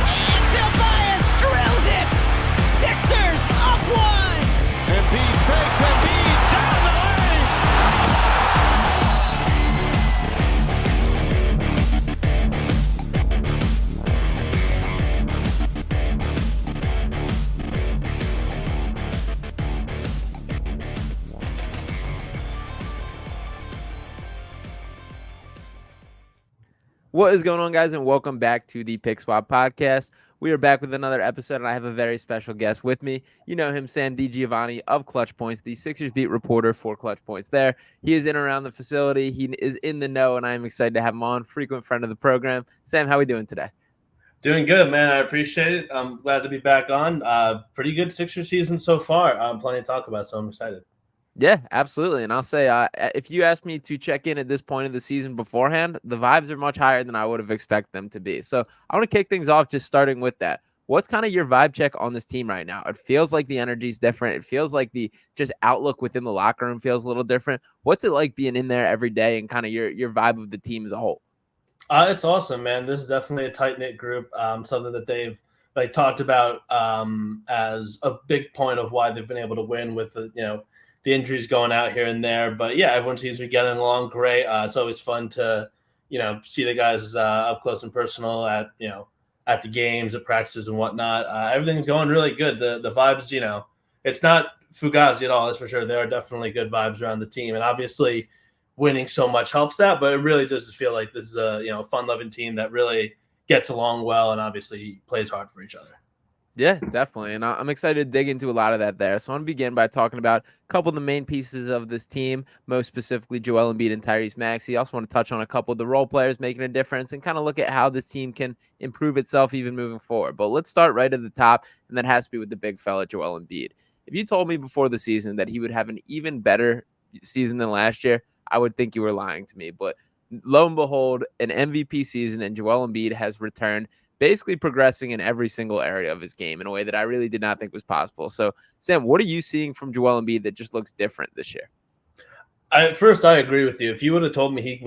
And Tobias drills it. Sixers up one. Embiid fakes, Embiid down the lane. What is going on, guys, and welcome back to the Pick Swap Podcast. We are back with another episode, and I have a very special guest with me. You know him, Sam DiGiovanni of ClutchPoints, the Sixers beat reporter for ClutchPoints there. He is in and around the facility. He is in the know, and I am excited to have him on, frequent friend of the program. Sam, how are we doing today? Doing good, man. I appreciate it. I'm glad to be back on. Pretty good Sixers season so far. Plenty to talk about, so I'm excited. Yeah, absolutely. And I'll say, if you asked me to check in at this point of the season beforehand, the vibes are much higher than I would have expected them to be. So I want to kick things off just starting with that. What's kind of your vibe check on this team right now? It feels like the energy is different. It feels like the just outlook within the locker room feels a little different. What's it like being in there every day and kind of your vibe of the team as a whole? It's awesome, man. This is definitely a tight-knit group, something that they've talked about as a big point of why they've been able to win with the injuries going out here and there. But yeah, everyone seems to be getting along great. It's always fun to, see the guys up close and personal at the games, at practices and whatnot. Everything's going really good. The vibes, it's not fugazi at all. That's for sure. There are definitely good vibes around the team. And obviously winning so much helps that, but it really does feel like this is a, fun-loving team that really gets along well and obviously plays hard for each other. Yeah, definitely. And I'm excited to dig into a lot of that there. So I want to begin by talking about a couple of the main pieces of this team, most specifically Joel Embiid and Tyrese Maxey. I also want to touch on a couple of the role players making a difference and kind of look at how this team can improve itself even moving forward. But let's start right at the top, and that has to be with the big fella, Joel Embiid. If you told me before the season that he would have an even better season than last year, I would think you were lying to me. But lo and behold, an MVP season, and Joel Embiid has returned, basically progressing in every single area of his game in a way that I really did not think was possible. So, Sam, what are you seeing from Joel Embiid that just looks different this year? First, I agree with you. If you would have told me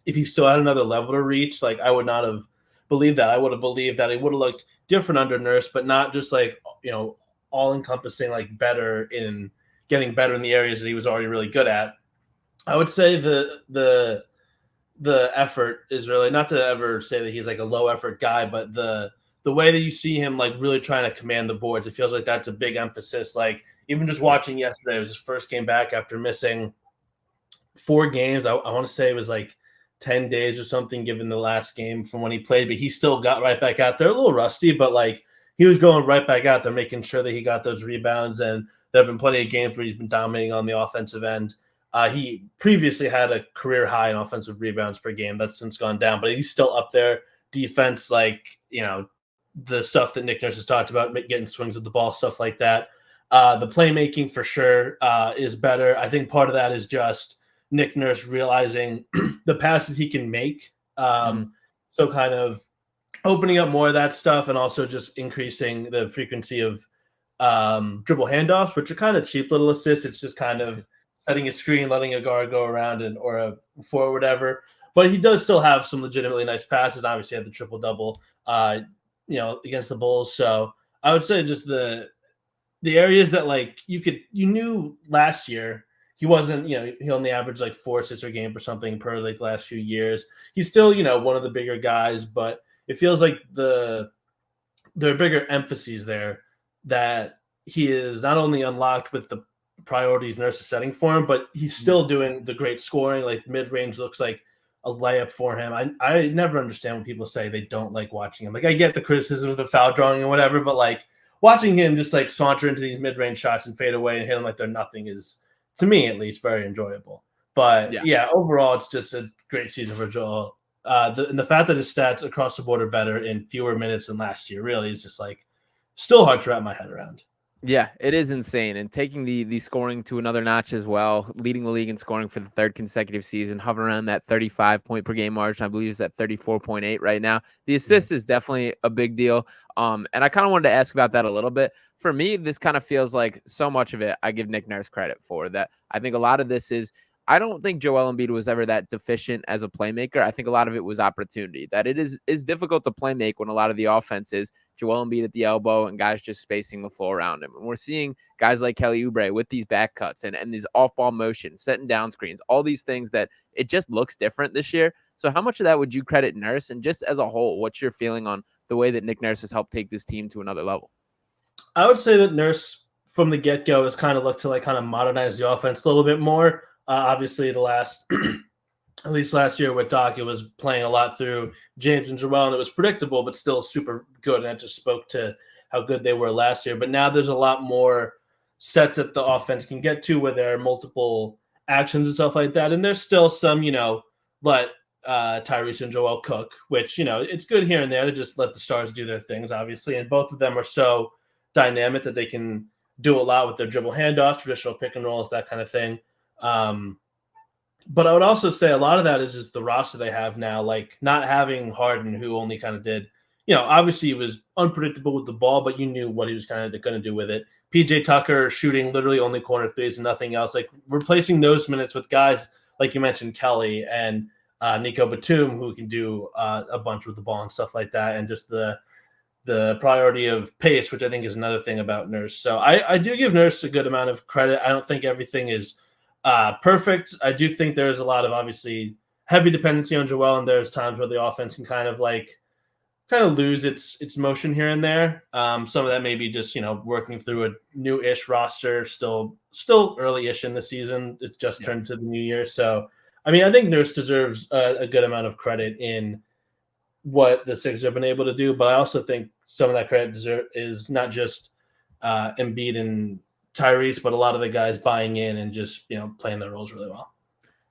if he still had another level to reach, I would not have believed that. I would have believed that he would have looked different under Nurse, but not just all encompassing, getting better in the areas that he was already really good at. I would say the effort is really, not to ever say that he's a low effort guy, but the way that you see him really trying to command the boards, it feels like that's a big emphasis. Even just watching yesterday, it was his first game back after missing 4 games. I want to say it was 10 days or something, given the last game from when he played, but he still got right back out there, a little rusty, but he was going right back out there, making sure that he got those rebounds. And there have been plenty of games where he's been dominating on the offensive end. He previously had a career high in offensive rebounds per game. That's since gone down, but he's still up there. Defense, the stuff that Nick Nurse has talked about, getting swings at the ball, stuff like that. The playmaking for sure is better. I think part of that is just Nick Nurse realizing the passes he can make. So kind of opening up more of that stuff, and also just increasing the frequency of dribble handoffs, which are kind of cheap little assists. It's just kind of setting a screen, letting a guard go around or a forward, whatever. But he does still have some legitimately nice passes. Obviously, had the triple-double, against the Bulls. So I would say just the areas that you knew last year he wasn't. He only averaged 4 assists a game or something per the last few years. He's still one of the bigger guys, but it feels like there are bigger emphases there that he is not only unlocked with the priorities Nurse is setting for him, but he's still doing the great scoring. Mid-range looks like a layup for him. I never understand when people say they don't like watching him. I get the criticism of the foul drawing and whatever, but watching him just saunter into these mid-range shots and fade away and hit them like they're nothing is, to me at least, very enjoyable. But yeah, overall it's just a great season for Joel. And the fact that his stats across the board are better in fewer minutes than last year really is just still hard to wrap my head around. Yeah, it is insane. And taking the scoring to another notch as well, leading the league in scoring for the 3rd consecutive season, hovering around that 35 point per game margin. I believe it's at 34.8 right now. The assist is definitely a big deal. And I kind of wanted to ask about that a little bit. For me, this kind of feels like so much of it I give Nick Nurse credit for. That I think a lot of this is I don't think Joel Embiid was ever that deficient as a playmaker. I think a lot of it was opportunity. That it is difficult to play make when a lot of the offense is Joel Embiid at the elbow and guys just spacing the floor around him. And we're seeing guys like Kelly Oubre with these back cuts and these off-ball motions, setting down screens, all these things that it just looks different this year. So how much of that would you credit Nurse? And just as a whole, what's your feeling on the way that Nick Nurse has helped take this team to another level? I would say that Nurse from the get-go has kind of looked to like kind of modernize the offense a little bit more. Obviously, the last, at least last year with Doc, it was playing a lot through James and Joel, and it was predictable, but still super good. And that just spoke to how good they were last year. But now there's a lot more sets that the offense can get to where there are multiple actions and stuff like that. And there's still some, let Tyrese and Joel cook, which, it's good here and there to just let the stars do their things, obviously. And both of them are so dynamic that they can do a lot with their dribble handoffs, traditional pick and rolls, that kind of thing. But I would also say a lot of that is just the roster they have now, like not having Harden, who only kind of did, obviously he was unpredictable with the ball, but you knew what he was kind of going to do with it. PJ Tucker shooting literally only corner threes and nothing else. Like replacing those minutes with guys like you mentioned, Kelly and Nico Batum, who can do a bunch with the ball and stuff like that, and just the priority of pace, which I think is another thing about Nurse. So I do give Nurse a good amount of credit. I don't think everything is perfect. I do think there's a lot of obviously heavy dependency on Joel, and there's times where the offense can kind of lose its motion here and there. Some of that may be just working through a new-ish roster, still early-ish in the season. It just turned to the new year, so I mean I think Nurse deserves a good amount of credit in what the Sixers have been able to do, but I also think some of that credit is not just Embiid and Tyrese, but a lot of the guys buying in and just playing their roles really well.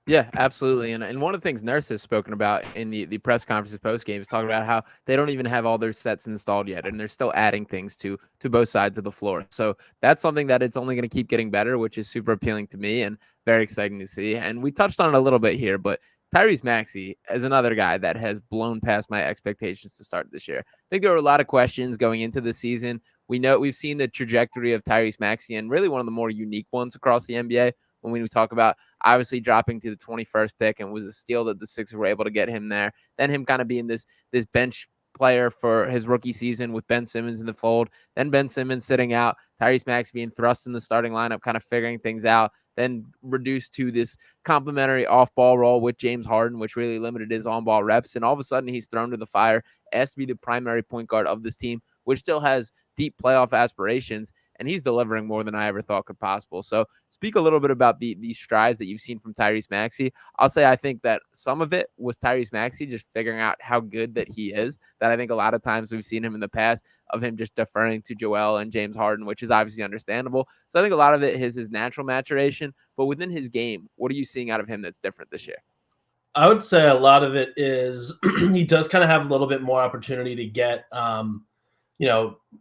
Yeah, absolutely. And one of the things Nurse has spoken about in the press conferences post game is talking about how they don't even have all their sets installed yet, and they're still adding things to both sides of the floor. So that's something that it's only going to keep getting better, which is super appealing to me and very exciting to see. And we touched on it a little bit here, but Tyrese Maxey is another guy that has blown past my expectations to start this year. I think there were a lot of questions going into the season. We've seen the trajectory of Tyrese Maxey, and really one of the more unique ones across the NBA. When we talk about obviously dropping to the 21st pick, and was a steal that the Sixers were able to get him there. Then him kind of being this bench player for his rookie season with Ben Simmons in the fold. Then Ben Simmons sitting out, Tyrese Maxey being thrust in the starting lineup, kind of figuring things out. Then reduced to this complimentary off-ball role with James Harden, which really limited his on-ball reps. And all of a sudden, he's thrown to the fire, asked to be the primary point guard of this team, which still has deep playoff aspirations. And he's delivering more than I ever thought could possible. So speak a little bit about the strides that you've seen from Tyrese Maxey. I'll say I think that some of it was Tyrese Maxey just figuring out how good that he is, that I think a lot of times we've seen him in the past of him just deferring to Joel and James Harden, which is obviously understandable. So I think a lot of it is his natural maturation. But within his game, what are you seeing out of him that's different this year? I would say a lot of it is he does kind of have a little bit more opportunity to get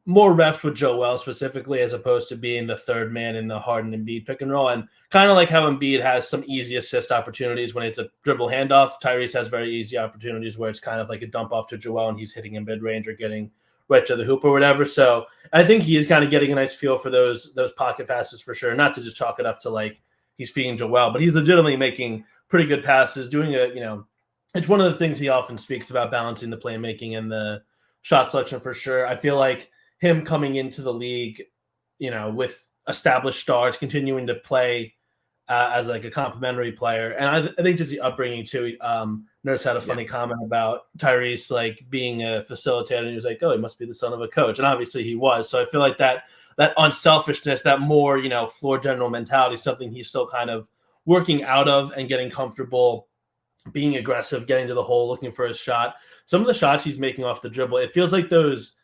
more reps with Joel specifically, as opposed to being the third man in the Harden and Embiid pick and roll. And kind of like how Embiid has some easy assist opportunities when it's a dribble handoff, Tyrese has very easy opportunities where it's kind of like a dump off to Joel and he's hitting in mid range or getting right to the hoop or whatever. So I think he is kind of getting a nice feel for those pocket passes for sure. Not to just chalk it up to like he's feeding Joel, but he's legitimately making pretty good passes, doing it's one of the things he often speaks about, balancing the playmaking and the shot selection for sure. I feel like him coming into the league, with established stars, continuing to play as like a complimentary player. And I think just the upbringing too. Nurse had a funny comment about Tyrese like being a facilitator, and he was like, "Oh, he must be the son of a coach," and obviously he was. So I feel like that unselfishness, that more floor general mentality, something he's still kind of working out of and getting comfortable, being aggressive, getting to the hole, looking for his shot. Some of the shots he's making off the dribble, it feels like those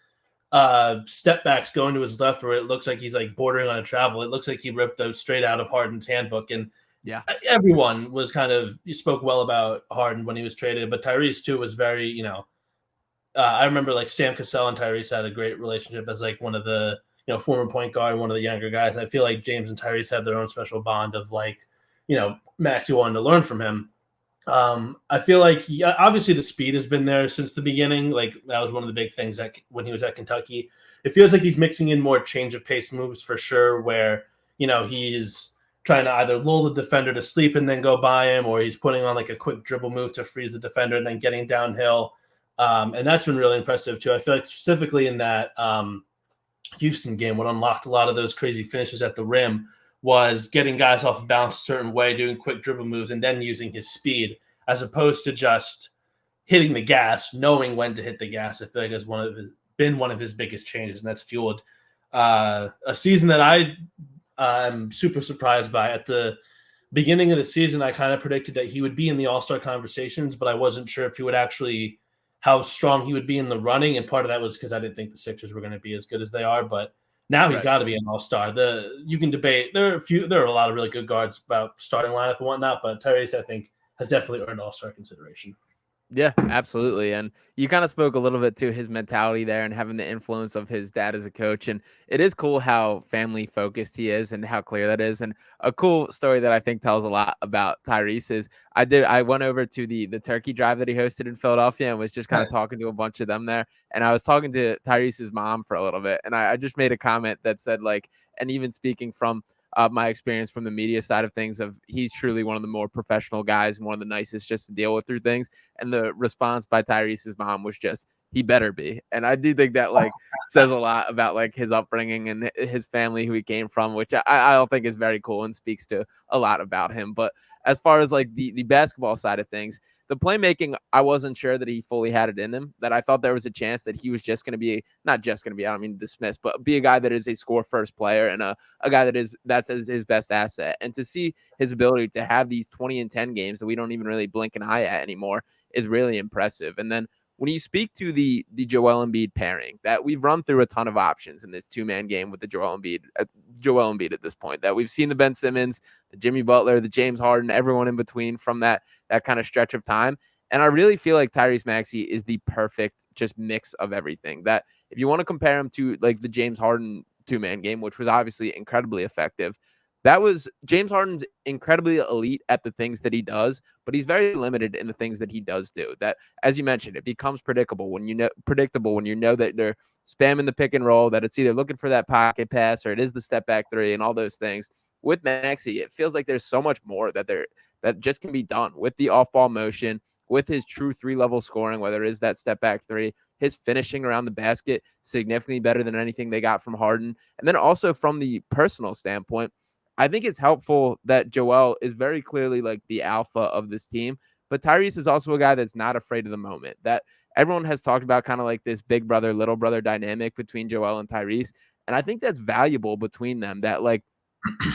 step backs going to his left where it looks like he's like bordering on a travel. It looks like he ripped those straight out of Harden's handbook. And everyone was you spoke well about Harden when he was traded, but Tyrese too was very, I remember like Sam Cassell and Tyrese had a great relationship as like one of the, former point guard, one of the younger guys. And I feel like James and Tyrese have their own special bond of like, Maxey wanted to learn from him. I feel like obviously the speed has been there since the beginning. Like that was one of the big things when he was at Kentucky. It feels like he's mixing in more change of pace moves for sure, where he's trying to either lull the defender to sleep and then go by him, or he's putting on like a quick dribble move to freeze the defender and then getting downhill. And that's been really impressive too. I feel like specifically in that Houston game, what unlocked a lot of those crazy finishes at the rim was getting guys off of balance a certain way, doing quick dribble moves, and then using his speed as opposed to just hitting the gas, knowing when to hit the gas. I feel like has been one of his biggest changes, and that's fueled a season that I'm super surprised by. At the beginning of the season, I kind of predicted that he would be in the All-Star conversations, but I wasn't sure if he would actually how strong he would be in the running, and part of that was because I didn't think the Sixers were going to be as good as they are. But now he's got to be an all-star. You can debate. There are a lot of really good guards about starting lineup and whatnot, but Tyrese, I think, has definitely earned all-star consideration. Yeah, absolutely. And you kind of spoke a little bit to his mentality there and having the influence of his dad as a coach. And it is cool how family focused he is and how clear that is. And a cool story that I think tells a lot about Tyrese is I went over to the turkey drive that he hosted in Philadelphia and was just kind of talking to a bunch of them there. And I was talking to Tyrese's mom for a little bit. And I just made a comment that said, like, and even speaking from my experience from the media side of things, he's truly one of the more professional guys and one of the nicest just to deal with through things. And the response by Tyrese's mom was just, he better be. And I do think that like says a lot about like his upbringing and his family, who he came from, which I don't think is very cool and speaks to a lot about him. But as far as like the basketball side of things, the playmaking, I wasn't sure that he fully had it in him, that I thought there was a chance that he was just going to be, not just going to be, I don't mean dismiss, but be a guy that is a score first player and a guy that's his best asset. And to see his ability to have these 20 and 10 games that we don't even really blink an eye at anymore is really impressive. And then when you speak to the Joel Embiid pairing, that we've run through a ton of options in this two-man game with the Joel Embiid at this point, that we've seen the Ben Simmons, the Jimmy Butler, the James Harden, everyone in between from that kind of stretch of time. And I really feel like Tyrese Maxey is the perfect just mix of everything. That if you want to compare him to like the James Harden two-man game, which was obviously incredibly effective, that was James Harden's incredibly elite at the things that he does, but he's very limited in the things that he does do. That, as you mentioned, it becomes predictable when you know that they're spamming the pick and roll, that it's either looking for that pocket pass or it is the step back three and all those things. With Maxey, it feels like there's so much more that just can be done with the off-ball motion, with his true three-level scoring, whether it is that step back three, his finishing around the basket, significantly better than anything they got from Harden. And then also from the personal standpoint, I think it's helpful that Joel is very clearly like the alpha of this team, but Tyrese is also a guy that's not afraid of the moment. That everyone has talked about kind of like this big brother, little brother dynamic between Joel and Tyrese. And I think that's valuable between them, that like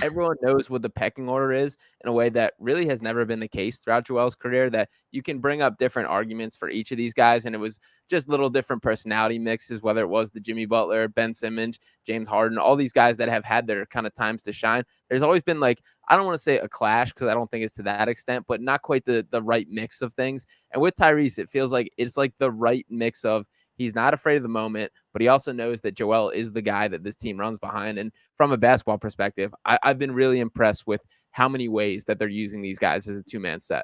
everyone knows what the pecking order is in a way that really has never been the case throughout Joel's career, that you can bring up different arguments for each of these guys. And it was just little different personality mixes, whether it was the Jimmy Butler, Ben Simmons, James Harden, all these guys that have had their kind of times to shine. There's always been like, I don't want to say a clash because I don't think it's to that extent, but not quite the right mix of things. And with Tyrese, it feels like it's like the right mix of, he's not afraid of the moment, but he also knows that Joel is the guy that this team runs behind. And from a basketball perspective, I've been really impressed with how many ways that they're using these guys as a two-man set.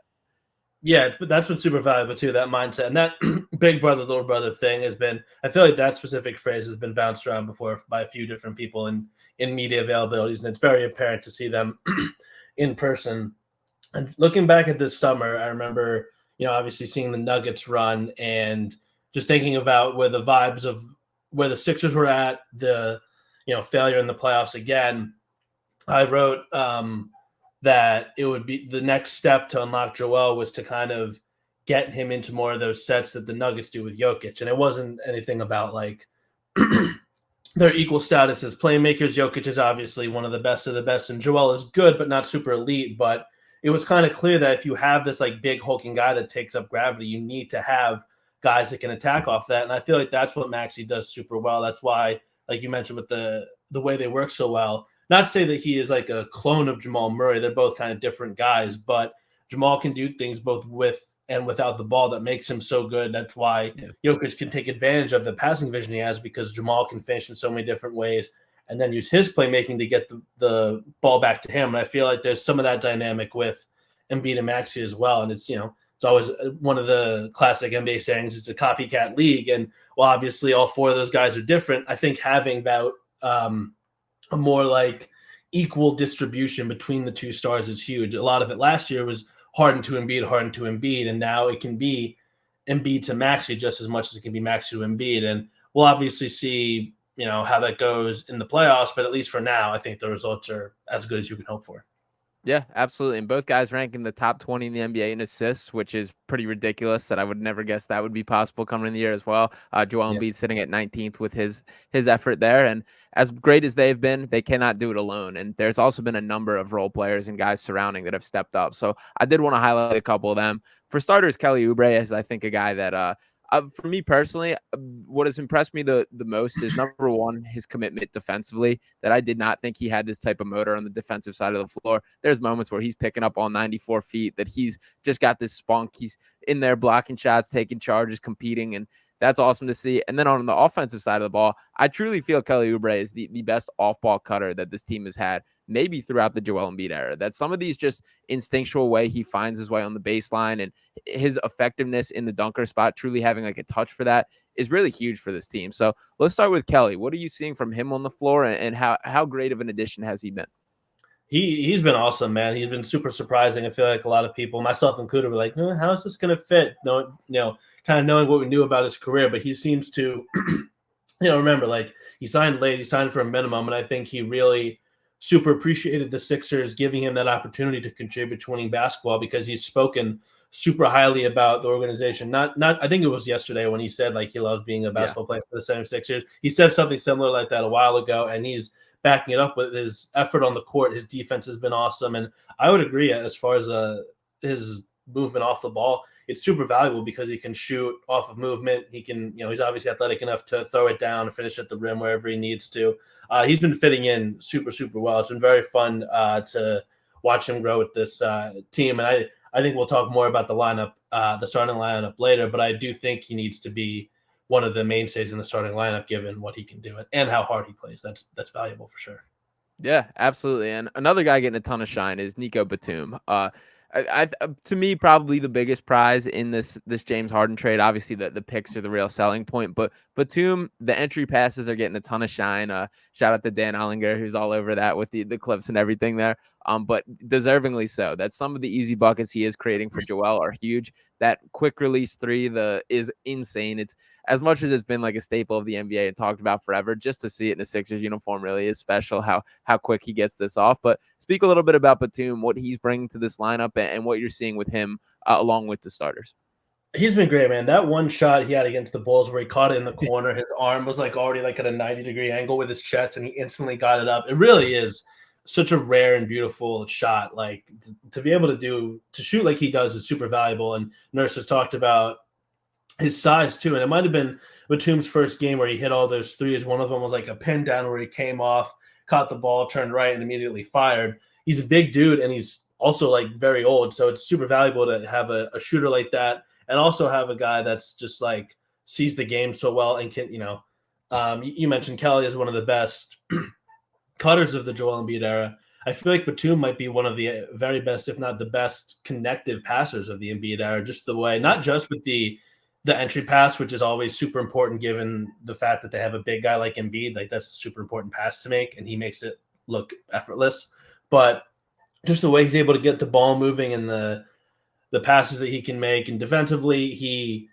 Yeah, but that's been super valuable too, that mindset. And that big brother, little brother thing has been, I feel like that specific phrase has been bounced around before by a few different people in media availabilities. And it's very apparent to see them in person. And looking back at this summer, I remember, obviously seeing the Nuggets run and just thinking about where the vibes of where the Sixers were at, the failure in the playoffs again. I wrote that it would be the next step to unlock Joel was to kind of get him into more of those sets that the Nuggets do with Jokic. And it wasn't anything about like their equal status as playmakers. Jokic is obviously one of the best, and Joel is good, but not super elite. But it was kind of clear that if you have this like big hulking guy that takes up gravity, you need to have guys that can attack off that. And I feel like that's what Maxey does super well. That's why, like you mentioned, with the way they work so well, not to say that he is like a clone of Jamal Murray. They're both kind of different guys, but Jamal can do things both with and without the ball that makes him so good. That's why Jokic can take advantage of the passing vision he has, because Jamal can finish in so many different ways and then use his playmaking to get the ball back to him. And I feel like there's some of that dynamic with Embiid and Maxey as well. And it's, it's always one of the classic NBA sayings, it's a copycat league. And while obviously all four of those guys are different, I think having that a more like equal distribution between the two stars is huge. A lot of it last year was Harden to Embiid, and now it can be Embiid to Maxey just as much as it can be Maxey to Embiid. And we'll obviously see, how that goes in the playoffs, but at least for now, I think the results are as good as you can hope for. Yeah, absolutely. And both guys rank in the top 20 in the NBA in assists, which is pretty ridiculous that I would never guess that would be possible coming in the year as well. Joel Embiid sitting at 19th with his effort there. And as great as they've been, they cannot do it alone. And there's also been a number of role players and guys surrounding that have stepped up. So I did want to highlight a couple of them. For starters, Kelly Oubre is, I think, a guy that for me personally, what has impressed me the most is, number one, his commitment defensively, that I did not think he had this type of motor on the defensive side of the floor. There's moments where he's picking up all 94 feet, that he's just got this spunk. He's in there blocking shots, taking charges, competing, and that's awesome to see. And then on the offensive side of the ball, I truly feel Kelly Oubre is the best off-ball cutter that this team has had, maybe throughout the Joel Embiid era. That some of these just instinctual way he finds his way on the baseline, and his effectiveness in the dunker spot, truly having like a touch for that, is really huge for this team. So let's start with Kelly. What are you seeing from him on the floor, and how great of an addition has he been? He's been awesome, man. He's been super surprising. I feel like a lot of people, myself included, were like, how is this going to fit? No, kind of knowing what we knew about his career, but he seems to, remember, like, he signed late, he signed for a minimum, and I think he really super appreciated the Sixers giving him that opportunity to contribute to winning basketball, because he's spoken super highly about the organization. Not I think it was yesterday when he said, like, he loves being a basketball player for the 76ers. He said something similar like that a while ago, and he's backing it up with his effort on the court. His defense has been awesome, and I would agree as far as his movement off the ball, it's super valuable because he can shoot off of movement. He can, he's obviously athletic enough to throw it down and finish at the rim wherever he needs to. He's been fitting in super, super well. It's been very fun to watch him grow with this team, and I think we'll talk more about the lineup, the starting lineup later, but I do think he needs to be one of the mainstays in the starting lineup, given what he can do and how hard he plays. That's valuable for sure. Yeah, absolutely. And another guy getting a ton of shine is Nico Batum. To me, probably the biggest prize in this James Harden trade. Obviously, the picks are the real selling point, but Batum, the entry passes are getting a ton of shine. Shout out to Dan Ollinger, who's all over that with the clips and everything there. But deservingly so. That some of the easy buckets he is creating for Joel are huge. That quick release three is insane. It's as much as it's been like a staple of the NBA and talked about forever, just to see it in a Sixers uniform really is special, how quick he gets this off. But speak a little bit about Batum, what he's bringing to this lineup, and what you're seeing with him along with the starters. He's been great, man. That one shot he had against the Bulls where he caught it in the corner, his arm was like already like at a 90-degree angle with his chest, and he instantly got it up. It really is such a rare and beautiful shot. Like, to be able to shoot like he does is super valuable. And Nurse has talked about his size too, and it might have been Batum's first game where he hit all those threes. One of them was like a pin down where he came off, caught the ball, turned right, and immediately fired. He's a big dude, and he's also like very old, so it's super valuable to have a shooter like that, and also have a guy that's just like sees the game so well and can, you mentioned Kelly is one of the best cutters of the Joel Embiid era. I feel like Batum might be one of the very best, if not the best, connective passers of the Embiid era. Just the way, not just with the entry pass, which is always super important given the fact that they have a big guy like Embiid. Like, that's a super important pass to make, and he makes it look effortless. But just the way he's able to get the ball moving and the passes that he can make, and defensively, he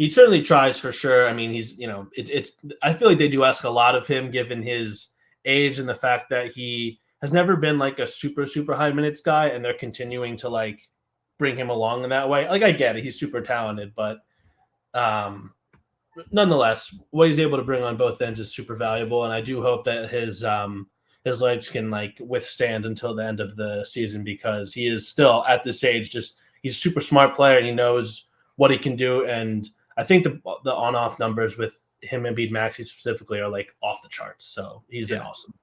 certainly tries for sure. I mean, he's, I feel like they do ask a lot of him given his age and the fact that he has never been like a super, super high minutes guy, and they're continuing to like bring him along in that way. Like, I get it. He's super talented, but nonetheless, what he's able to bring on both ends is super valuable, and I do hope that his legs can like withstand until the end of the season, because he is still at this age he's a super smart player, and he knows what he can do. And I think the on-off numbers with him and Embiid Maxey specifically are like off the charts. So he's been awesome.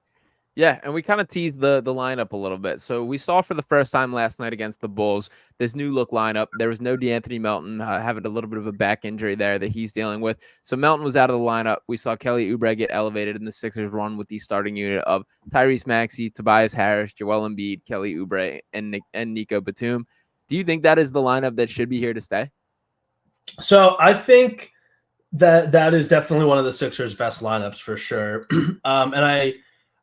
Yeah, and we kind of teased the lineup a little bit. So we saw for the first time last night against the Bulls this new look lineup. There was no DeAnthony Melton, having a little bit of a back injury there that he's dealing with. So Melton was out of the lineup. We saw Kelly Oubre get elevated, and the Sixers run with the starting unit of Tyrese Maxey, Tobias Harris, Joel Embiid, Kelly Oubre, and Nico Batum. Do you think that is the lineup that should be here to stay? So I think that is definitely one of the Sixers' best lineups for sure. And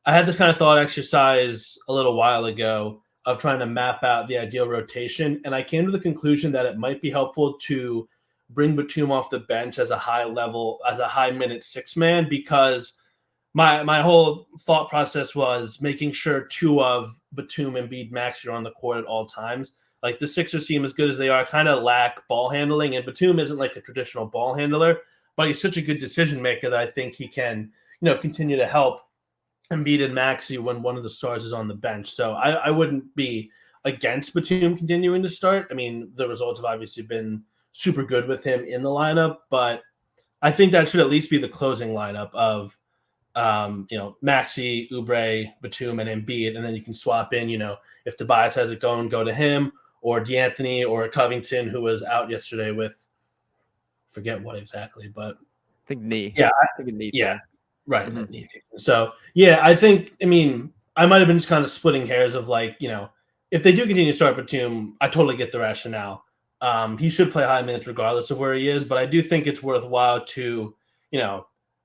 I had this kind of thought exercise a little while ago of trying to map out the ideal rotation, and I came to the conclusion that it might be helpful to bring Batum off the bench as a high minute six man, because my whole thought process was making sure two of Batum and Embiid Maxey are on the court at all times. Like the Sixers team, as good as they are, kind of lack ball handling, and Batum isn't like a traditional ball handler, but he's such a good decision maker that I think he can, continue to help Embiid and Maxey when one of the stars is on the bench. So I wouldn't be against Batum continuing to start. I mean, the results have obviously been super good with him in the lineup, but I think that should at least be the closing lineup of Maxey, Oubre, Batum, and Embiid, and then you can swap in, if Tobias has it going, go to him, or DeAnthony, or Covington, who was out yesterday with, forget what exactly, but I think knee. Yeah, I think a knee. Yeah, thing. right. Mm-hmm. So yeah, I might have been just kind of splitting hairs of if they do continue to start Batum, I totally get the rationale. He should play high minutes regardless of where he is, but I do think it's worthwhile to,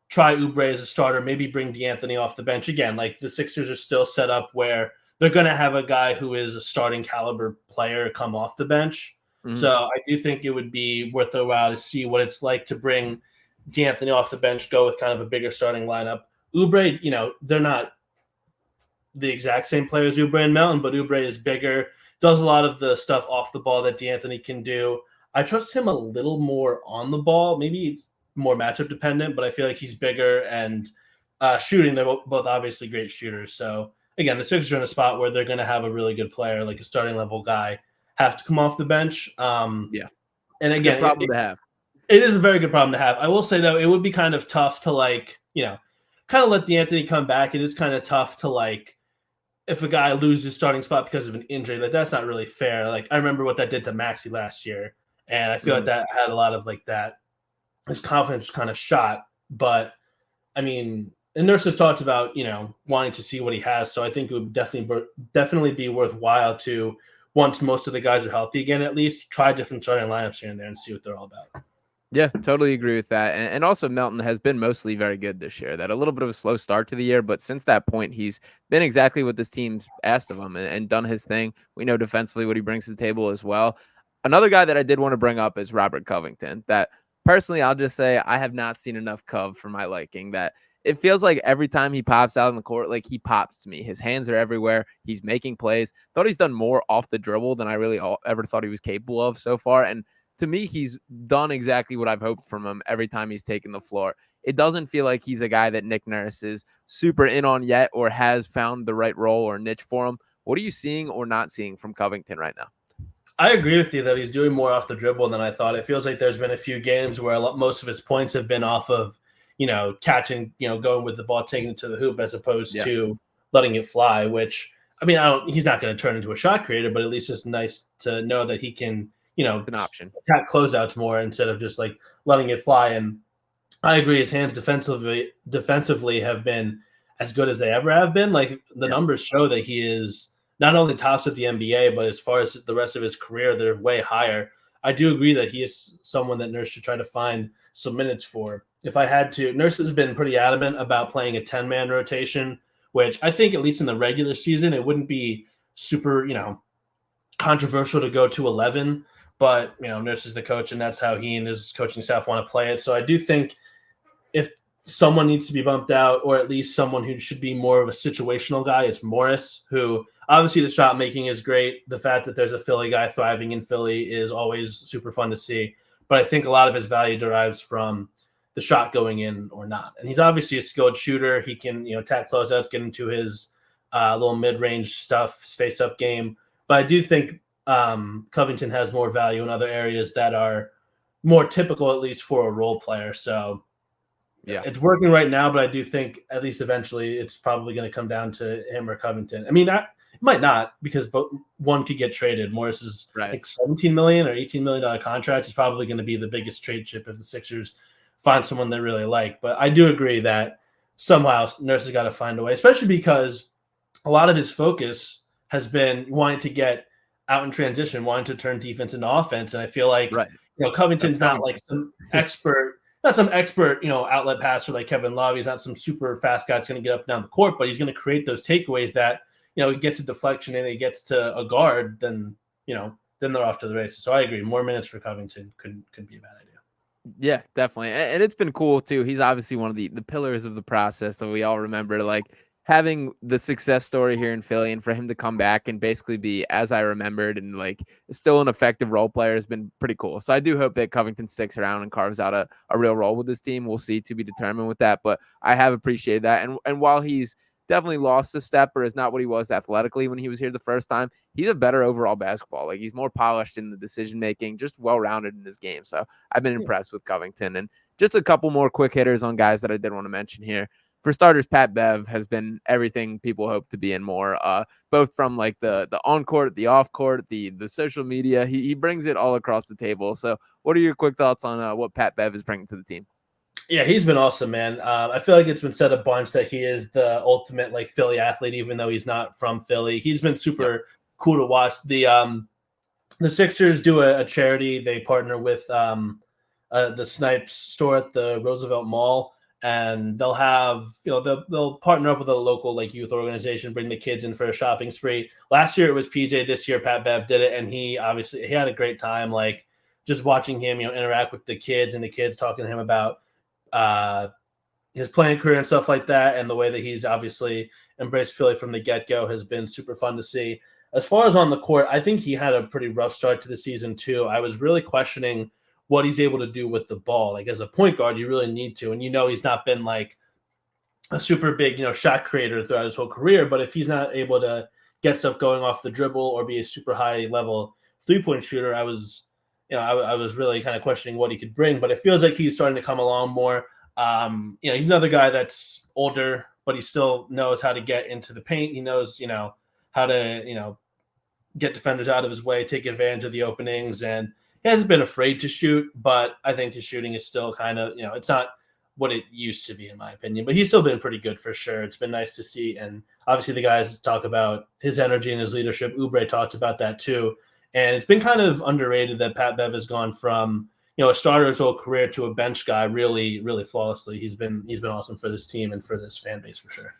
try Oubre as a starter, maybe bring DeAnthony off the bench again. Like the Sixers are still set up where they're going to have a guy who is a starting caliber player come off the bench. Mm-hmm. So I do think it would be worth a while to see what it's like to bring DeAnthony off the bench, go with kind of a bigger starting lineup. Oubre, they're not the exact same players, Oubre and Melton, but Oubre is bigger, does a lot of the stuff off the ball that DeAnthony can do. I trust him a little more on the ball. Maybe it's more matchup dependent, but I feel like he's bigger and shooting. They're both obviously great shooters. So again, the Sixers are in a spot where they're going to have a really good player, like a starting level guy, have to come off the bench. And again, problem to have. It is a very good problem to have. I will say though, it would be kind of tough to kind of let DeAnthony come back. It is kind of tough to if a guy loses his starting spot because of an injury, that's not really fair. I remember what that did to Maxey last year, and I feel like that had a lot of that. His confidence was kind of shot, but and Nurse has talked about wanting to see what he has, so I think it would definitely be worthwhile to, once most of the guys are healthy again, at least try different starting lineups here and there and see what they're all about. Yeah, totally agree with that. And also Melton has been mostly very good this year. That a little bit of a slow start to the year, but since that point, he's been exactly what this team's asked of him and done his thing. We know defensively what he brings to the table as well. Another guy that I did want to bring up is Robert Covington. That personally, I'll just say I have not seen enough Cov for my liking. That it feels like every time he pops out on the court, he pops to me. His hands are everywhere. He's making plays. Thought he's done more off the dribble than I really ever thought he was capable of so far. And to me, he's done exactly what I've hoped from him every time he's taken the floor. It doesn't feel like he's a guy that Nick Nurse is super in on yet or has found the right role or niche for him. What are you seeing or not seeing from Covington right now? I agree with you that he's doing more off the dribble than I thought. It feels like there's been a few games where most of his points have been off of, catching, going with the ball, taking it to the hoop as opposed to letting it fly, which, he's not going to turn into a shot creator, but at least it's nice to know that he can, it's an option. Attack closeouts more instead of just letting it fly. And I agree, his hands defensively have been as good as they ever have been. The numbers show that he is not only tops at the NBA, but as far as the rest of his career, they're way higher. I do agree that he is someone that Nurse should try to find some minutes for. If I had to, Nurse has been pretty adamant about playing a 10-man rotation, which I think at least in the regular season, it wouldn't be super, controversial to go to 11. But, Nurse is the coach, and that's how he and his coaching staff want to play it. So I do think if someone needs to be bumped out, or at least someone who should be more of a situational guy, it's Morris, who obviously the shot making is great. The fact that there's a Philly guy thriving in Philly is always super fun to see. But I think a lot of his value derives from the shot going in or not. And he's obviously a skilled shooter. He can, attack closeouts, get into his little mid-range stuff, his face-up game. But I do think Covington has more value in other areas that are more typical, at least for a role player. So yeah, it's working right now, but I do think at least eventually it's probably going to come down to him or Covington. It might not, because one could get traded. Morris is $17 million or $18 million contract is probably going to be the biggest trade chip if the Sixers find someone they really like. But I do agree that somehow Nurse has got to find a way, especially because a lot of his focus has been wanting to get out in transition, wanting to turn defense into offense. And I feel like, Covington's not some expert. not some expert, outlet passer like Kevin Love. He's not some super fast guy that's going to get up and down the court, but he's going to create those takeaways that, he gets a deflection and he gets to a guard, then they're off to the races. So I agree. More minutes for Covington couldn't be a bad idea. Yeah, definitely. And it's been cool too. He's obviously one of the pillars of the process that we all remember, like having the success story here in Philly, and for him to come back and basically be as I remembered and like still an effective role player has been pretty cool. So I do hope that Covington sticks around and carves out a real role with this team. We'll see, to be determined with that, but I have appreciated that. And while he's definitely lost a step or is not what he was athletically when he was here the first time, he's a better overall basketball. Like, he's more polished in the decision making, just well-rounded in his game. So I've been impressed with Covington. And just a couple more quick hitters on guys that I did want to mention here. For starters, Pat Bev has been everything people hope to be and more, both from like the on-court, the off-court, the social media. He brings it all across the table. So what are your quick thoughts on what Pat Bev is bringing to the team? Yeah, he's been awesome, man. I feel like it's been said a bunch that he is the ultimate like Philly athlete, even though he's not from Philly. He's been super cool to watch. The Sixers do a charity. They partner with the Snipes store at the Roosevelt Mall, and they'll have they'll partner up with a local like youth organization, bring the kids in for a shopping spree. Last year it was PJ. This year Pat Bev did it, and he had a great time. Like, just watching him interact with the kids, and the kids talking to him about his playing career and stuff like that, and the way that he's obviously embraced Philly from the get-go has been super fun to see. As far as on the court, I think he had a pretty rough start to the season too. I was really questioning what he's able to do with the ball. Like, as a point guard, you really need to, and he's not been like a super big shot creator throughout his whole career, but if he's not able to get stuff going off the dribble or be a super high level 3-point shooter, I was really kind of questioning what he could bring, but it feels like he's starting to come along more. He's another guy that's older, but he still knows how to get into the paint. He knows, how to, get defenders out of his way, take advantage of the openings, and he hasn't been afraid to shoot, but I think his shooting is still kind of, it's not what it used to be, in my opinion, but he's still been pretty good for sure. It's been nice to see. And obviously the guys talk about his energy and his leadership. Oubre talked about that too. And it's been kind of underrated that Pat Bev has gone from, a starter his whole career to a bench guy really, really flawlessly. He's been awesome for this team and for this fan base for sure.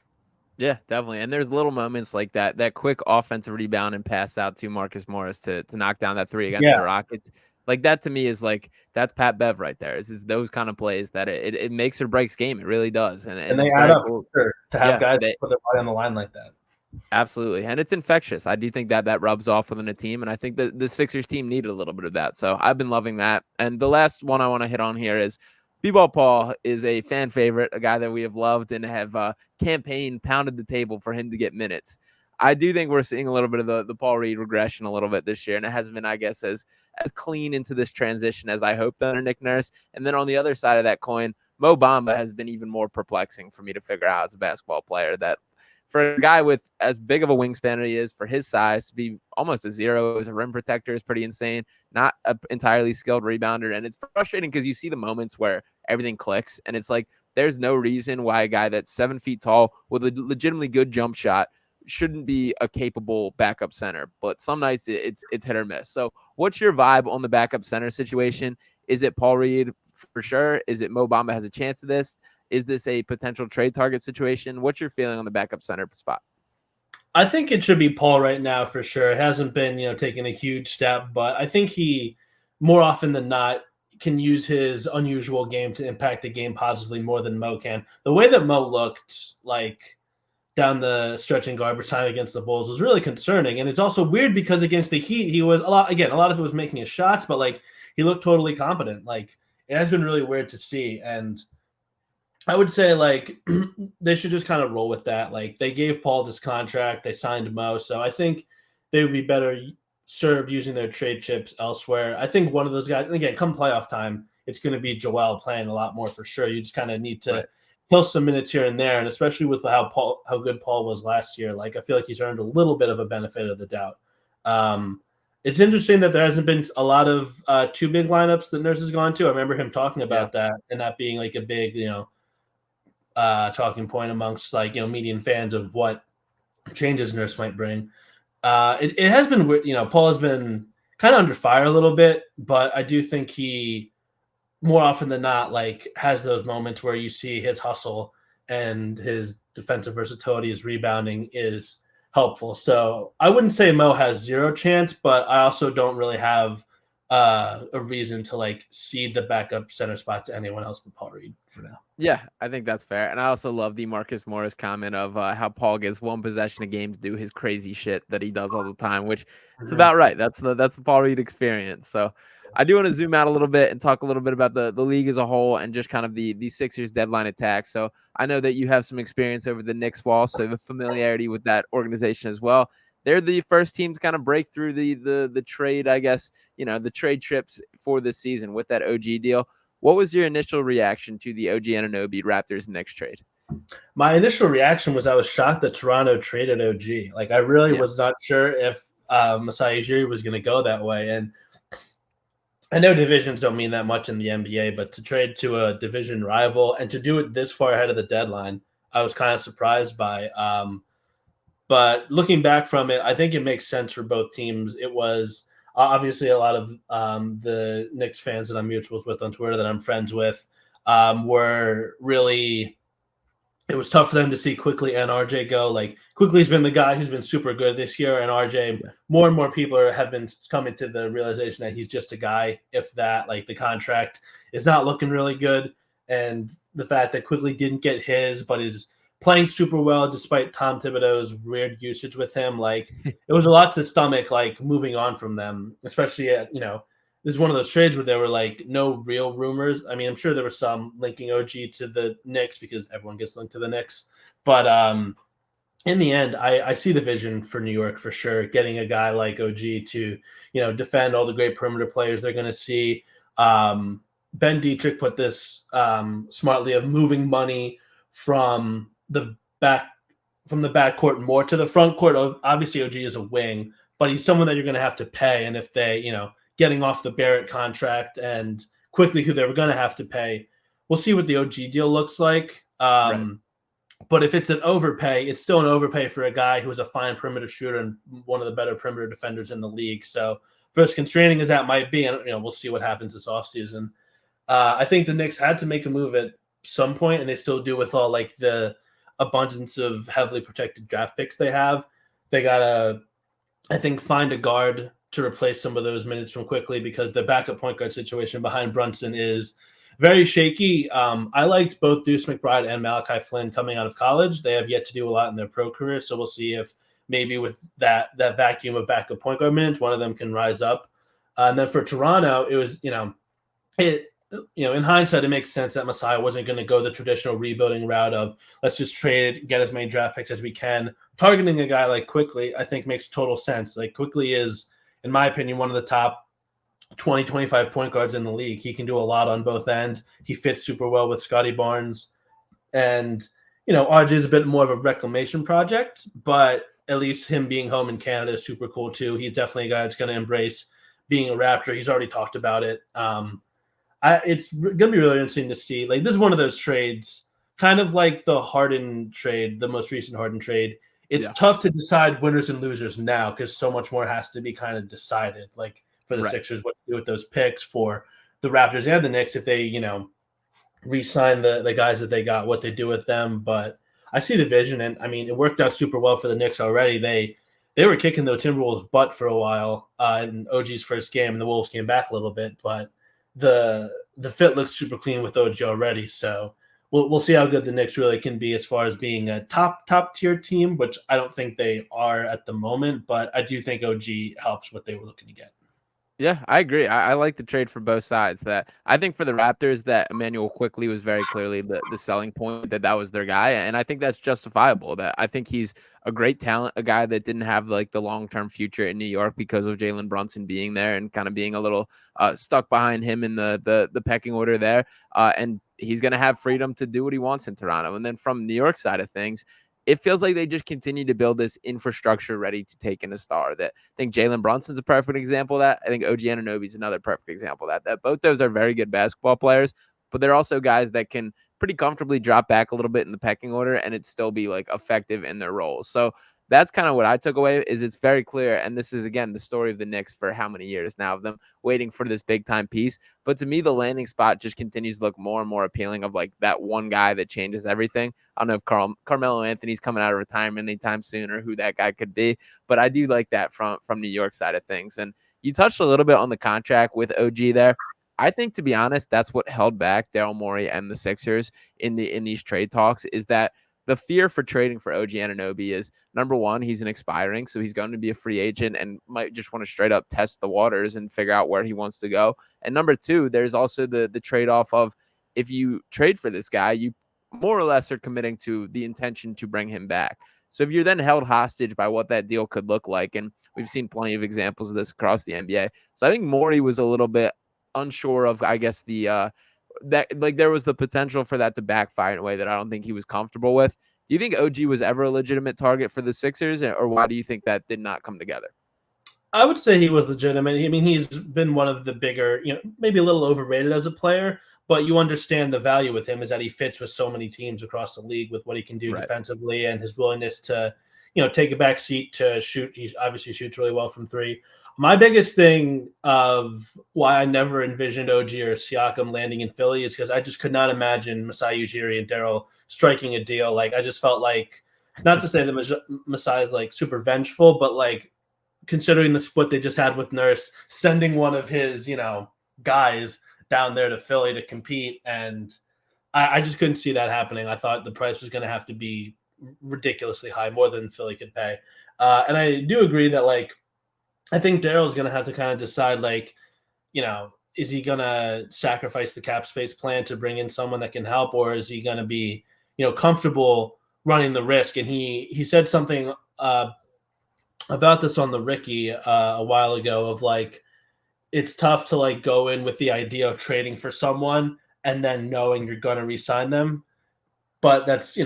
Yeah, definitely. And there's little moments like that quick offensive rebound and pass out to Marcus Morris to knock down that three against the Rockets. Like, that to me is like, that's Pat Bev right there. It's those kind of plays that it makes or breaks game. It really does. And they add up to have guys put their body on the line like that. Absolutely. And it's infectious. I do think that rubs off within a team. And I think that the Sixers team needed a little bit of that. So I've been loving that. And the last one I want to hit on here is B-Ball Paul is a fan favorite, a guy that we have loved and have campaigned, pounded the table for him to get minutes. I do think we're seeing a little bit of the Paul Reed regression a little bit this year. And it hasn't been, I guess, as clean into this transition as I hoped under Nick Nurse. And then on the other side of that coin, Mo Bamba has been even more perplexing for me to figure out as a basketball player. That for a guy with as big of a wingspan as he is, for his size, to be almost a zero as a rim protector is pretty insane. Not an entirely skilled rebounder. And it's frustrating because you see the moments where everything clicks. And it's like, there's no reason why a guy that's 7 feet tall with a legitimately good jump shot shouldn't be a capable backup center. But some nights it's hit or miss. So what's your vibe on the backup center situation? Is it Paul Reed for sure? Is it Mo Bamba has a chance of this? Is this a potential trade target situation? What's your feeling on the backup center spot? I think it should be Paul right now for sure. It hasn't been, taking a huge step, but I think he more often than not can use his unusual game to impact the game positively more than Mo can. The way that Mo looked like down the stretch in garbage time against the Bulls was really concerning. And it's also weird because against the Heat, he was a lot of it was making his shots, but like he looked totally competent. Like, it has been really weird to see. And I would say like they should just kind of roll with that. Like, they gave Paul this contract, they signed Mo. So I think they would be better served using their trade chips elsewhere. I think one of those guys, and again, come playoff time, it's going to be Joel playing a lot more for sure. You just kind of need to kill some minutes here and there, and especially with how good Paul was last year. Like, I feel like he's earned a little bit of a benefit of the doubt. It's interesting that there hasn't been a lot of two big lineups that Nurse has gone to. I remember him talking about that and that being like a big, talking point amongst median fans of what changes Nurse might bring. It has been, Paul has been kind of under fire a little bit, but I do think he more often than not, like has those moments where you see his hustle and his defensive versatility, his rebounding is helpful. So I wouldn't say Mo has zero chance, but I also don't really have a reason to like cede the backup center spot to anyone else but Paul Reed for now. Yeah, I think that's fair. And I also love the Marcus Morris comment of how Paul gets one possession a game to do his crazy shit that he does all the time, which it's about right. That's the Paul Reed experience. So I do want to zoom out a little bit and talk a little bit about the league as a whole and just kind of the Sixers deadline attack. So I know that you have some experience over the Knicks wall, so you have familiarity with that organization as well. They're the first team to kind of break through the trade, I guess, the trade trips for this season with that OG deal. What was your initial reaction to the OG Anunoby Raptors Knicks trade? My initial reaction was I was shocked that Toronto traded OG. Like I really was not sure if Masai Ujiri was going to go that way. And I know divisions don't mean that much in the NBA, but to trade to a division rival and to do it this far ahead of the deadline, I was kind of surprised by. But looking back from it, I think it makes sense for both teams. It was obviously a lot of the Knicks fans that I'm mutuals with on Twitter that I'm friends with were really – it was tough for them to see Quickly and RJ go. Like Quickly's been the guy who's been super good this year, and RJ, more and more people have been coming to the realization that he's just a guy, if that. Like the contract is not looking really good, and the fact that Quickly didn't get his but is – playing super well despite Tom Thibodeau's weird usage with him. Like it was a lot to stomach, like moving on from them, especially at, this is one of those trades where there were like no real rumors. I mean, I'm sure there was some linking OG to the Knicks because everyone gets linked to the Knicks. But in the end, I see the vision for New York for sure. Getting a guy like OG to, defend all the great perimeter players they're going to see. Ben Dietrich put this smartly of moving money from the backcourt more to the front court. Obviously, OG is a wing, but he's someone that you're going to have to pay. And if they, getting off the Barrett contract and Quickly who they were going to have to pay, we'll see what the OG deal looks like. Right. But if it's an overpay, it's still an overpay for a guy who is a fine perimeter shooter and one of the better perimeter defenders in the league. So for as constraining as that might be, and we'll see what happens this offseason. I think the Knicks had to make a move at some point, and they still do with all like the abundance of heavily protected draft picks they have. They gotta, I think, find a guard to replace some of those minutes from Quickly because the backup point guard situation behind Brunson is very shaky. I liked both Deuce McBride and Malachi Flynn coming out of college. They have yet to do a lot in their pro career, so we'll see if maybe with that vacuum of backup point guard minutes, one of them can rise up. And then for Toronto, it was, in hindsight, it makes sense that Masai wasn't going to go the traditional rebuilding route of let's just trade, get as many draft picks as we can. Targeting a guy like Quickly, I think, makes total sense. Like Quickly is, in my opinion, one of the top 20, 25 point guards in the league. He can do a lot on both ends. He fits super well with Scotty Barnes. And, RJ is a bit more of a reclamation project, but at least him being home in Canada is super cool too. He's definitely a guy that's going to embrace being a Raptor. He's already talked about it. It's going to be really interesting to see. Like, this is one of those trades, kind of like the Harden trade, the most recent Harden trade. It's tough to decide winners and losers now because so much more has to be kind of decided. Like for the Sixers, what to do with those picks, for the Raptors and the Knicks, if they, re-sign the guys that they got, what they do with them. But I see the vision, and I mean, it worked out super well for the Knicks already. They were kicking the Timberwolves' butt for a while in OG's first game, and the Wolves came back a little bit, but the fit looks super clean with OG already. So we'll see how good the Knicks really can be as far as being a top tier team, which I don't think they are at the moment, but I do think OG helps what they were looking to get. Yeah, I agree. I like the trade for both sides. That I think for the Raptors, that Emmanuel Quickly was very clearly the selling point, that was their guy. And I think that's justifiable. That I think he's a great talent, a guy that didn't have like the long-term future in New York because of Jalen Brunson being there and kind of being a little stuck behind him in the pecking order there. And he's going to have freedom to do what he wants in Toronto. And then from New York side of things, it feels like they just continue to build this infrastructure ready to take in a star. That I think Jalen Brunson's a perfect example of that. I think OG Anunoby is another perfect example of that both those are very good basketball players, but they're also guys that can pretty comfortably drop back a little bit in the pecking order and it still be like effective in their roles. So that's kind of what I took away. Is it's very clear, and this is again the story of the Knicks for how many years now of them waiting for this big time piece. But to me, the landing spot just continues to look more and more appealing of like that one guy that changes everything. I don't know if Carmelo Anthony's coming out of retirement anytime soon or who that guy could be, but I do like that from New York side of things. And you touched a little bit on the contract with OG there. I think, to be honest, that's what held back Daryl Morey and the Sixers in these trade talks, is that the fear for trading for OG Anunoby is, number one, he's an expiring, so he's going to be a free agent and might just want to straight up test the waters and figure out where he wants to go. And number two, there's also the trade-off of, if you trade for this guy, you more or less are committing to the intention to bring him back. So if you're then held hostage by what that deal could look like, and we've seen plenty of examples of this across the NBA. So I think Morey was a little bit unsure of, I guess, that like there was the potential for that to backfire in a way that I don't think he was comfortable with. Do you think OG was ever a legitimate target for the Sixers, or why do you think that did not come together? I would say he was legitimate. I mean, he's been one of the bigger, maybe a little overrated as a player, but you understand the value with him is that he fits with so many teams across the league with what he can do defensively and his willingness to, take a back seat to shoot. He obviously shoots really well from three. My biggest thing of why I never envisioned OG or Siakam landing in Philly is because I just could not imagine Masai Ujiri and Daryl striking a deal. Like, I just felt like, not to say that Masai is like super vengeful, but like considering the split they just had with Nurse, sending one of his, guys down there to Philly to compete. And I just couldn't see that happening. I thought the price was going to have to be ridiculously high, more than Philly could pay. And I do agree that, like, I think Daryl's going to have to kind of decide, like, is he going to sacrifice the cap space plan to bring in someone that can help, or is he going to be, comfortable running the risk? And he said something about this on the Ricky a while ago of, like, it's tough to, like, go in with the idea of trading for someone and then knowing you're going to re-sign them. But that's,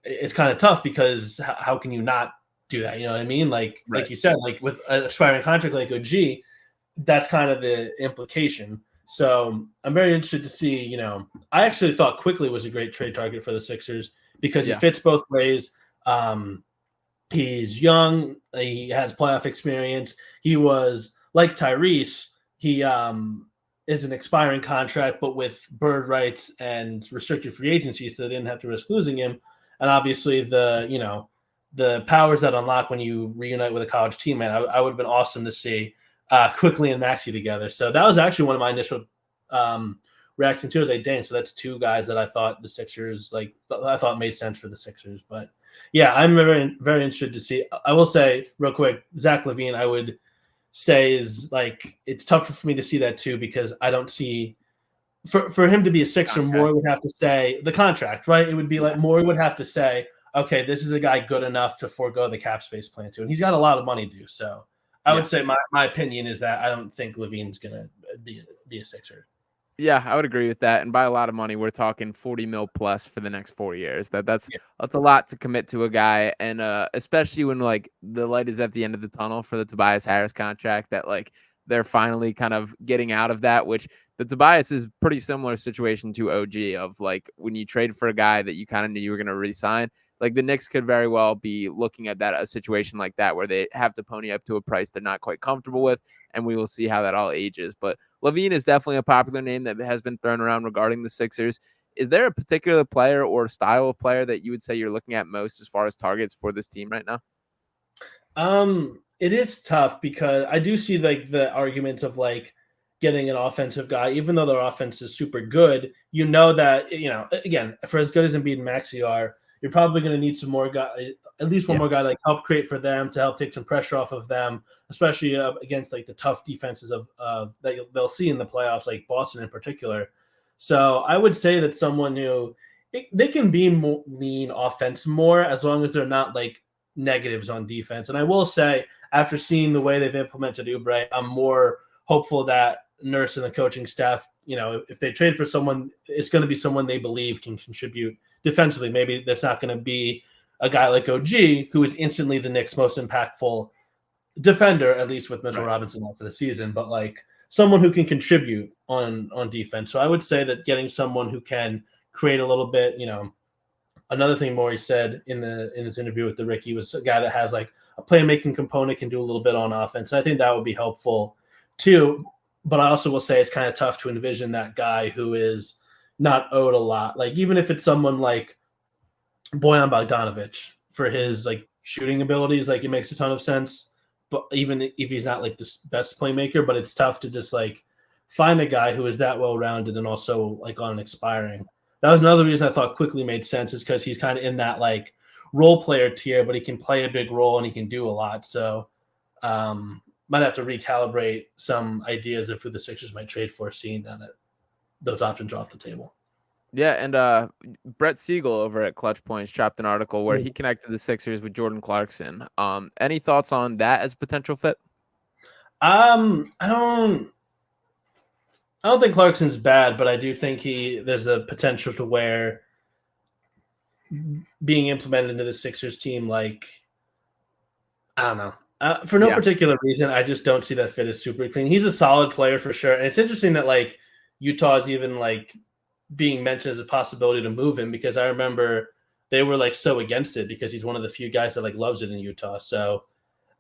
it's kind of tough because how can you not do that? You know what I mean? Like, like you said, like with an expiring contract like OG, that's kind of the implication. So I'm very interested to see, I actually thought Quickly was a great trade target for the Sixers because he fits both ways. He's young. He has playoff experience. He was like Tyrese. He is an expiring contract, but with bird rights and restricted free agency, so they didn't have to risk losing him. And obviously the powers that unlock when you reunite with a college teammate, I would have been awesome to see Quickly and Maxey together. So that was actually one of my initial reactions to it. Like, dang, so that's two guys that I thought the Sixers, like, I thought made sense for the Sixers. But yeah, I'm very, very interested to see. I will say real quick, Zach LaVine, I would say is, like, it's tougher for me to see that too, because I don't see for him to be a Sixer, Morey would have to say the contract, right? It would be like Morey would have to say, okay, this is a guy good enough to forego the cap space plan too. And he's got a lot of money to. So I would say my opinion is that I don't think LaVine's going to be a Sixer. Yeah, I would agree with that. And by a lot of money, we're talking 40 mil plus for the next 4 years. That's a lot to commit to a guy. And especially when, like, the light is at the end of the tunnel for the Tobias Harris contract, that, like, they're finally kind of getting out of that, which the Tobias is pretty similar situation to OG of, like, when you trade for a guy that you kind of knew you were going to re-sign, like, the Knicks could very well be looking at that, a situation like that, where they have to pony up to a price they're not quite comfortable with, and we will see how that all ages. But LaVine is definitely a popular name that has been thrown around regarding the Sixers. Is there a particular player or style of player that you would say you're looking at most as far as targets for this team right now? It is tough because I do see, like, the arguments of, like, getting an offensive guy, even though their offense is super good. That, again, for as good as Embiid and Maxey are, you're probably going to need some more guy, at least one more guy, like, help create for them, to help take some pressure off of them, especially against, like, the tough defenses of that they'll see in the playoffs, like Boston in particular. So I would say that someone who they can be more lean offense more, as long as they're not, like, negatives on defense. And I will say, after seeing the way they've implemented Oubre, I'm more hopeful that Nurse and the coaching staff, if they trade for someone, it's going to be someone they believe can contribute defensively. Maybe that's not going to be a guy like OG, who is instantly the Knicks' most impactful defender, at least with Mitchell Robinson out for the season, but, like, someone who can contribute on defense. So I would say that getting someone who can create a little bit, another thing Morey said in his interview with the Ricky was a guy that has like a playmaking component, can do a little bit on offense. And I think that would be helpful too. But I also will say it's kind of tough to envision that guy who is not owed a lot. Like even if it's someone like Bojan Bogdanovic for his like shooting abilities, like it makes a ton of sense. But even if he's not like the best playmaker, but it's tough to just like find a guy who is that well-rounded and also like on an expiring. That was another reason I thought quickly made sense, is because he's kind of in that like role player tier, but he can play a big role and he can do a lot. So might have to recalibrate some ideas of who the Sixers might trade for, seeing that those options are off the table. Yeah, and Brett Siegel over at ClutchPoint dropped an article where he connected the Sixers with Jordan Clarkson. Any thoughts on that as a potential fit? I don't think Clarkson's bad, but I do think there's a potential to where being implemented into the Sixers team, like, I don't know. For no particular reason, I just don't see that fit as super clean. He's a solid player for sure. And it's interesting that like Utah is even like being mentioned as a possibility to move him, because I remember they were like so against it because he's one of the few guys that like loves it in Utah. So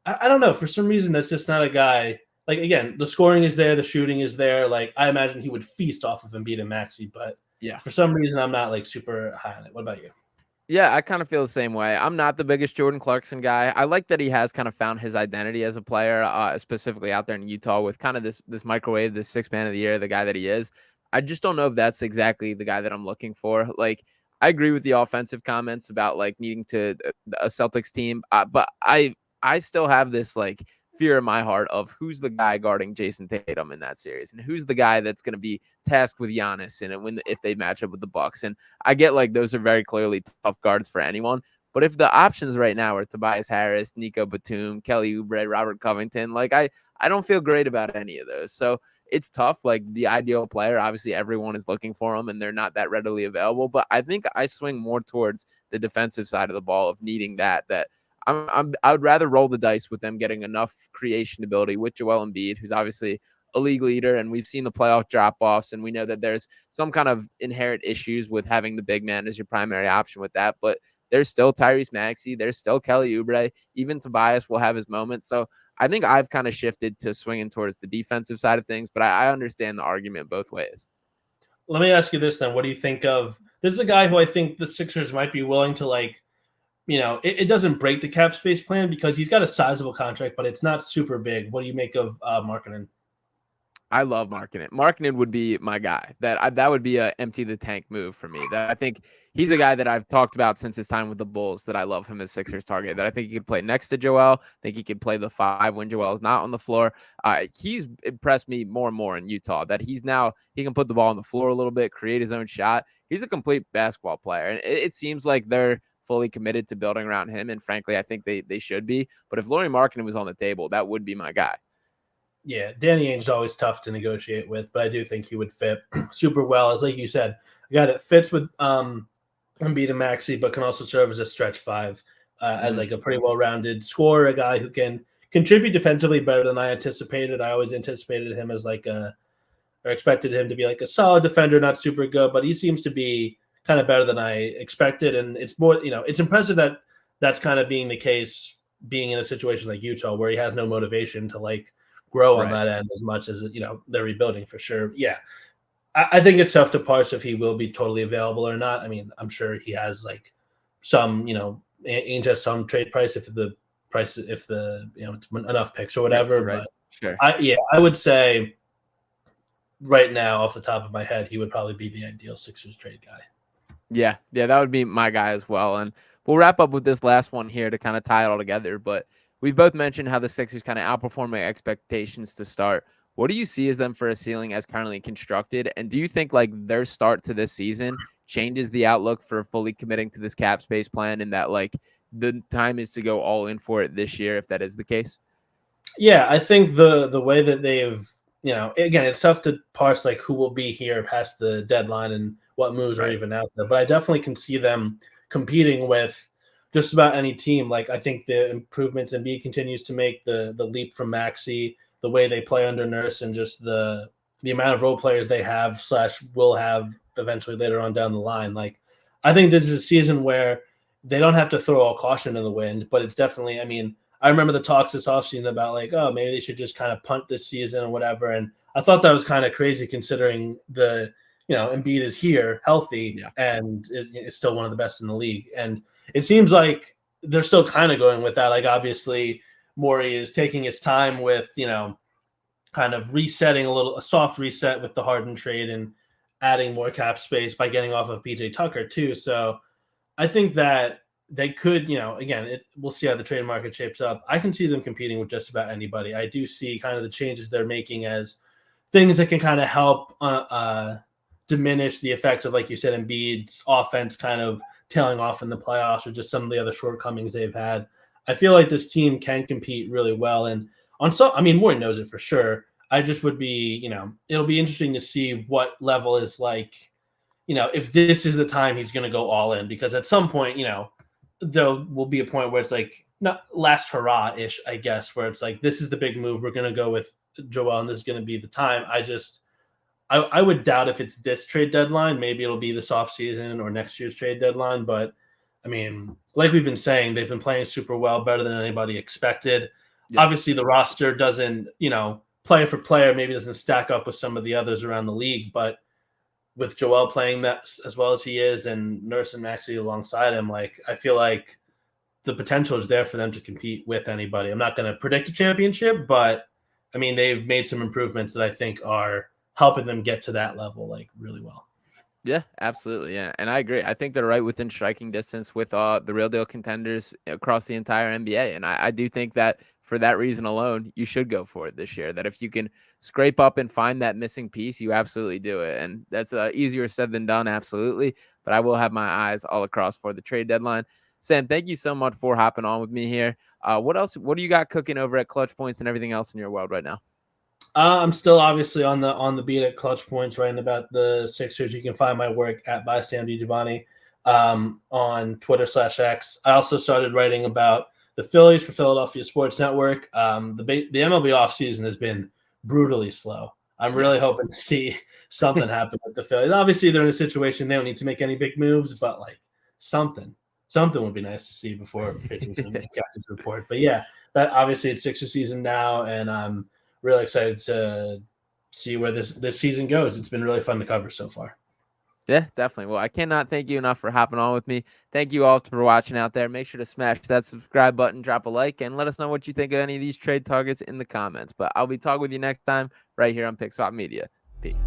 I don't know. For some reason, that's just not a guy. Like, again, the scoring is there, the shooting is there. Like, I imagine he would feast off of Embiid and Maxey, but for some reason, I'm not like super high on it. What about you? Yeah, I kind of feel the same way. I'm not the biggest Jordan Clarkson guy. I like that he has kind of found his identity as a player, specifically out there in Utah with kind of this microwave, this sixth man of the year, the guy that he is. I just don't know if that's exactly the guy that I'm looking for. Like, I agree with the offensive comments about like needing to a Celtics team, but I still have this like fear in my heart of who's the guy guarding Jason Tatum in that series, and who's the guy that's going to be tasked with Giannis if they match up with the Bucks. And I get like those are very clearly tough guards for anyone, but if the options right now are Tobias Harris, Nico Batum, Kelly Oubre, Robert Covington, like I don't feel great about any of those. So it's tough. Like the ideal player, obviously everyone is looking for them and they're not that readily available, but I think I swing more towards the defensive side of the ball of needing that I would rather roll the dice with them getting enough creation ability with Joel Embiid, who's obviously a league leader, and we've seen the playoff drop-offs, and we know that there's some kind of inherent issues with having the big man as your primary option with that, but there's still Tyrese Maxey, there's still Kelly Oubre, even Tobias will have his moments. So I think I've kind of shifted to swinging towards the defensive side of things, but I understand the argument both ways. Let me ask you this then. What do you think of – this is a guy who I think the Sixers might be willing to like – it doesn't break the cap space plan because he's got a sizable contract, but it's not super big. What do you make of Markkanen? I love Markkanen. Markkanen would be my guy. That would be a empty the tank move for me. That I think he's a guy that I've talked about since his time with the Bulls, that I love him as Sixers target, that I think he could play next to Joel. I think he could play the 5 when Joel is not on the floor. He's impressed me more and more in Utah, that he can put the ball on the floor a little bit, create his own shot. He's a complete basketball player. And it seems like they're fully committed to building around him. And frankly, I think they should be. But if Lauri Markkanen was on the table, that would be my guy. Yeah, Danny Ainge is always tough to negotiate with, but I do think he would fit super well. As like you said, a guy that fits with Embiid and Maxey, but can also serve as a stretch 5, as like a pretty well-rounded scorer, a guy who can contribute defensively better than I anticipated. I always anticipated him as or expected him to be like a solid defender, not super good, but he seems to be kind of better than I expected. And it's more, it's impressive that that's kind of being the case, being in a situation like Utah where he has no motivation to like grow on that end as much as, they're rebuilding for sure. Yeah. I think it's tough to parse if he will be totally available or not. I mean, I'm sure he has like some, Ainge has some trade price if the it's enough picks or whatever. Right. But sure. I would say right now off the top of my head, he would probably be the ideal Sixers trade guy. Yeah, that would be my guy as well. And we'll wrap up with this last one here to kind of tie it all together. But we've both mentioned how the Sixers kind of outperforming expectations to start. What do you see as them for a ceiling as currently constructed? And do you think like their start to this season changes the outlook for fully committing to this cap space plan, and that like the time is to go all in for it this year, if that is the case? Yeah, I think the way that they've, again, it's tough to parse like who will be here past the deadline and what moves are even out there. But I definitely can see them competing with just about any team. Like I think the improvements Embiid continues to make, the leap from Maxey, the way they play under Nurse, and just the amount of role players they have / will have eventually later on down the line. Like I think this is a season where they don't have to throw all caution in the wind, but it's definitely, I mean, I remember the talks this offseason about like, oh, maybe they should just kind of punt this season or whatever. And I thought that was kind of crazy considering Embiid is here healthy and is still one of the best in the league. And it seems like they're still kind of going with that. Like, obviously, Morey is taking his time with, kind of resetting a soft reset with the Harden trade and adding more cap space by getting off of PJ Tucker too. So I think that they could, again, we'll see how the trade market shapes up. I can see them competing with just about anybody. I do see kind of the changes they're making as things that can kind of help diminish the effects of, like you said, Embiid's offense kind of tailing off in the playoffs or just some of the other shortcomings they've had. I feel like this team can compete really well. And Morey knows it for sure. I just would be, it'll be interesting to see what level is like, if this is the time he's going to go all in, because at some point, there will be a point where it's like not last hurrah-ish, I guess, where it's like, this is the big move. We're going to go with Joel and this is going to be the time. I would doubt if it's this trade deadline. Maybe it'll be this offseason or next year's trade deadline. But I mean, like we've been saying, they've been playing super well, better than anybody expected. Yeah. Obviously, the roster doesn't, player for player, maybe doesn't stack up with some of the others around the league. But with Joel playing that as well as he is and Nurse and Maxey alongside him, like, I feel like the potential is there for them to compete with anybody. I'm not going to predict a championship, but I mean, they've made some improvements that I think are helping them get to that level, like, really well. Yeah, absolutely. Yeah. And I agree. I think they're right within striking distance with the real deal contenders across the entire NBA. And I do think that for that reason alone, you should go for it this year. That if you can scrape up and find that missing piece, you absolutely do it. And that's easier said than done. Absolutely. But I will have my eyes all across for the trade deadline. Sam, thank you so much for hopping on with me here. What do you got cooking over at Clutch Points and everything else in your world right now? I'm still obviously on the beat at Clutch Points, writing about the Sixers. You can find my work at by Sam DiGiovanni on Twitter/X. I also started writing about the Phillies for Philadelphia Sports Network. The MLB offseason has been brutally slow. I'm really hoping to see something happen with the Phillies. Obviously, they're in a situation they don't need to make any big moves, but like something would be nice to see before pitching some captain's report. But yeah, that obviously it's Sixers season now, and I'm really excited to see where this season goes. It's been really fun to cover so far. Yeah, definitely. Well, I cannot thank you enough for hopping on with me. Thank you all for watching out there. Make sure to smash that subscribe button, drop a like, and let us know what you think of any of these trade targets in the comments. But I'll be talking with you next time right here on Pick Swap Media. Peace.